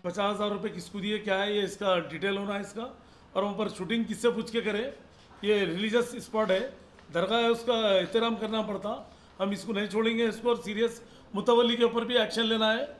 50,000 रुपये किसको दिए, क्या है ये, इसका डिटेल होना है इसका। और वहाँ पर शूटिंग किससे पूछ के करे, ये रिलीजियस स्पॉट है, दरगाह है, उसका एहतराम करना पड़ता। हम इसको नहीं छोड़ेंगे इसको, और सीरियस मुतवल्ली के ऊपर भी एक्शन लेना है।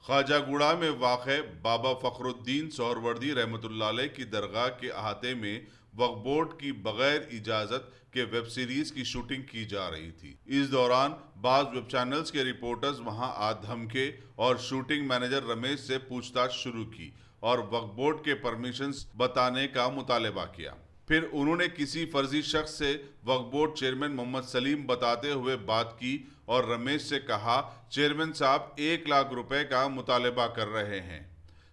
ख्वाजागुड़ा में वाक़े बाबा फ़खरुद्दीन सोहरवर्दी रहमतुल्लाह अलैह की दरगाह के अहाते में वक्फ बोर्ड की बगैर इजाज़त के वेब सीरीज की शूटिंग की जा रही थी। इस दौरान बाज़ वेब चैनल्स के रिपोर्टर्स वहां आ धमके और शूटिंग मैनेजर रमेश से पूछताछ शुरू की और वक्फ बोर्ड के परमिशंस बताने का मुतालबा किया। फिर उन्होंने किसी फर्जी शख्स से वक्फ बोर्ड चेयरमैन मोहम्मद सलीम बताते हुए बात की और रमेश से कहा चेयरमैन साहब 1 लाख रुपए का मुतालबा कर रहे हैं,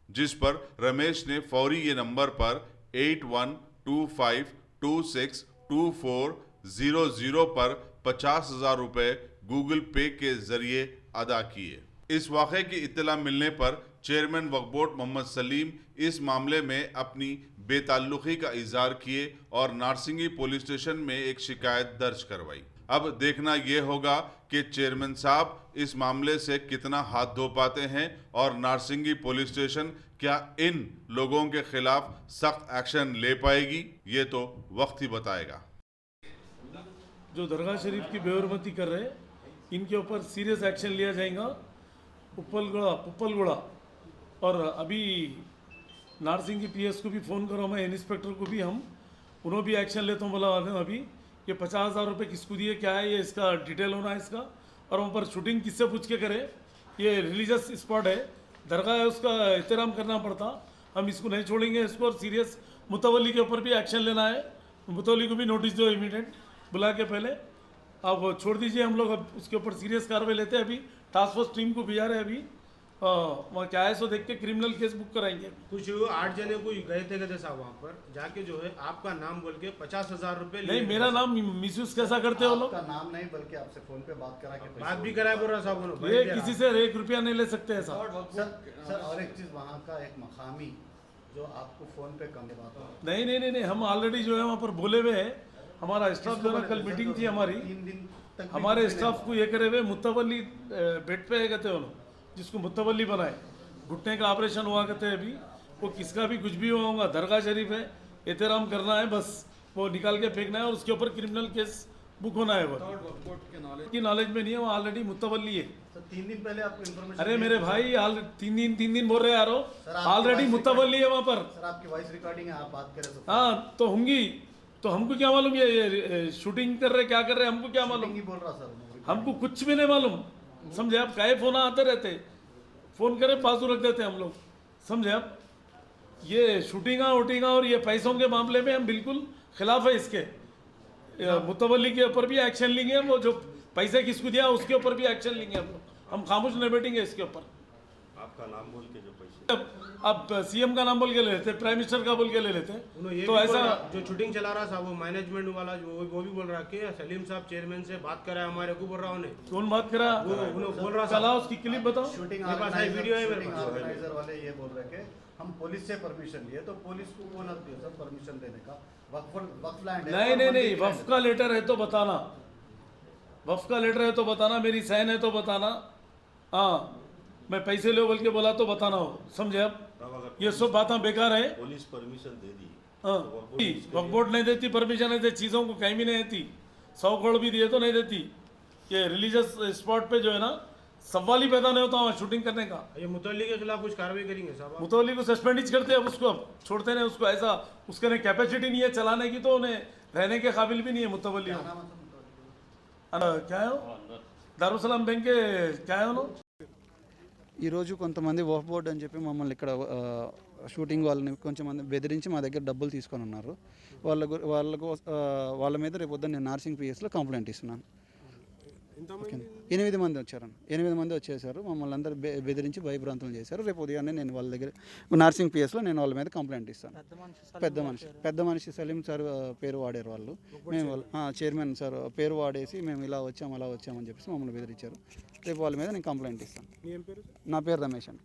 जिस पर रमेश ने फौरी ये नंबर पर 8125262400 पर 50,000 रुपए गूगल पे के जरिए अदा किए। इस वाक़े की इत्तला मिलने पर चेयरमैन वक्फ बोर्ड मोहम्मद सलीम इस मामले में अपनी बेताल्लुकी का इजहार किए और नारसिंगी पुलिस स्टेशन में एक शिकायत दर्ज करवाई। अब देखना यह होगा कि चेयरमैन साहब इस मामले से कितना हाथ धो पाते हैं और नारसिंगी पुलिस स्टेशन क्या इन लोगों के खिलाफ सख्त एक्शन ले पाएगी, ये तो वक्त ही बताएगा। जो दरगाह शरीफ की बेहरमती कर रहे हैं, इनके ऊपर सीरियस एक्शन लिया जाएगा। पुप्पलगुड़ा और अभी नारसिंगी पीएस को भी फ़ोन करो, मैं इंस्पेक्टर को भी, हम उन्होंने भी एक्शन लेता हूँ। बोला अभी ये 50,000 रुपये किसको दिए, क्या है ये, इसका डिटेल होना है इसका। और वहाँ पर शूटिंग किससे पूछ के करे, ये रिलीजियस स्पॉट है, दरगाह है, उसका एहतराम करना पड़ता। हम इसको नहीं छोड़ेंगे इसको, और सीरियस मुतवल्ली के ऊपर भी एक्शन लेना है। मुतवल्ली को भी नोटिस दो इमीडिएट बुला के, पहले आप छोड़ दीजिए, हम लोग अब उसके ऊपर सीरियस कार्रवाई लेते हैं। अभी टास्क फोर्स टीम को भेजा रहे हैं, अभी वहाँ क्या है सो देख के क्रिमिनल केस बुक कराएंगे। कुछ 8 जने को गए थे साहब वहाँ पर जाके जो है आपका नाम बोल के 50,000 रुपए नहीं, मेरा नाम मिसयूज कैसा करते हो लोग, नाम नहीं बल्कि आपसे फोन पे बात करा के बात भी कराए बोल रहा साहब। ये किसी से 1 रुपया नहीं ले सकते ऐसा। सर और एक चीज, वहाँ का एक मकामी जो आपको फोन पे कम बात हो, नहीं, हम ऑलरेडी जो है वहाँ पर बोले हुए हैं। हमारा स्टाफ जो है, कल मीटिंग थी हमारी, 3 दिन तक हमारे स्टाफ को ये करे हुए मुतवल्ली बेड पे कहते हैं उन्होंने, जिसको मुतवल्ली बनाए, घुटने का ऑपरेशन हुआ करते हैं अभी, वो किसका भी कुछ भी हुआ होगा, दरगाह शरीफ है, एहतराम करना है, बस वो निकाल के फेंकना है और उसके ऊपर क्रिमिनल केस बुक होना है। वो की नॉलेज में नहीं है, वो ऑलरेडी मुतवल्ली है। सर 3 दिन पहले आपको इन्फॉर्मेशन, अरे मेरे भाई, 3 दिन बोल रहे यारो, ऑलरेडी मुतवल्ली है वहाँ पर। सर आपकी वॉइस रिकॉर्डिंग है, आप बात करें। हाँ तो होंगी, तो हमको क्या मालूम ये शूटिंग कर रहे क्या कर रहे, हमको क्या मालूम, बोल रहा सर, हमको कुछ भी नहीं मालूम, समझे आप। काहे फोन आते रहते, फोन करे पासू रख देते हम लोग, समझे आप। ये शूटिंगा वोटिंगा और ये पैसों के मामले में हम बिल्कुल खिलाफ है इसके। मुतवल्ली के ऊपर भी एक्शन लेंगे, वो जो पैसे किसको दिया उसके ऊपर भी एक्शन लेंगे हम लोग। हम खामोश नहीं बैठेंगे इसके ऊपर। आपका नाम बोल के जो पैसे, अब सीएम का नाम बोल के ले लेते, प्राइम मिनिस्टर का बोल के ले लेते, तो ऐसा जो शूटिंग चला रहा था वो मैनेजमेंट वाला वो भी बोल रहा कि सलीम साहब चेयरमैन से बात करा हमारे को, बोल रहा उन्हें। कौन बात करा, बोल रहा चला उसकी क्लिप बताओ। शूटिंग वीडियो है मेरे पास। ऑर्गेनाइजर वाले ये बोल रहे कि हम पुलिस से परमिशन लिए, तो पुलिस को कौन दिया सर परमिशन देने का? वक्फ लैंड है। नहीं, वक्फ का लेटर है तो बताना, वक्फ का लेटर है तो बताना, मेरी साइन है तो बताना। हाँ, मैं पैसे ले बोल के बोला तो बताना हो, समझे आप। ये सब बातें बेकार है। पुलिस परमिशन दे दी, हाँ, वक्फ बोर्ड नहीं देती परमिशन, ऐसे चीज़ों को कहीं भी नहीं देती। 100 करोड़ भी दिए तो नहीं देती। ये रिलीजियस स्पॉट पे जो है ना, सवाल ही पैदा नहीं होता वहाँ शूटिंग करने का। ये मुतवल्ली के खिलाफ कुछ कार्रवाई करेंगे साहब? मुतवल्ली को सस्पेंड ही करते हैं, उसको अब छोड़ते नहीं उसको, ऐसा उसके लिए कैपेसिटी नहीं है चलाने की, तो उन्हें रहने के काबिल भी नहीं है मुतवल्ली। क्या है दारुसलाम बैंक के क्या है उन्होंने। ఈరోజు కొంతమంది వక్ఫ్ బోర్డ్ అని చెప్పి మమ్మల్ని ఇక్కడ షూటింగ్ వాళ్ళని కొంచెం మంది బెదిరించి మా దగ్గర డబ్బులు తీసుకొని ఉన్నారు. వాళ్ళ మీద రేపు పొద్దున్న నేను నార్సింగ్ పిఎస్లో కంప్లైంట్ ఇస్తున్నాను. 8 మంది వచ్చారన్న, 8 మంది వచ్చేసారు. మమ్మల్ని అందరూ బెదిరించి భయభ్రాంతులు చేశారు. రేపు ఉదయాన్నే నేను వాళ్ళ దగ్గర నార్సింగ్ పిఎస్లో నేను వాళ్ళ మీద కంప్లైంట్ ఇస్తాను. పెద్ద మనిషి సలీం సార్ పేరు వాడారు వాళ్ళు. మేము చైర్మన్ సార్ పేరు వాడేసి మేము ఇలా వచ్చాం అలా వచ్చామని చెప్పేసి మమ్మల్ని బెదిరించారు. రేపు వాళ్ళ మీద నేను కంప్లైంట్ ఇస్తాను. నా పేరు రమేష్ అండి.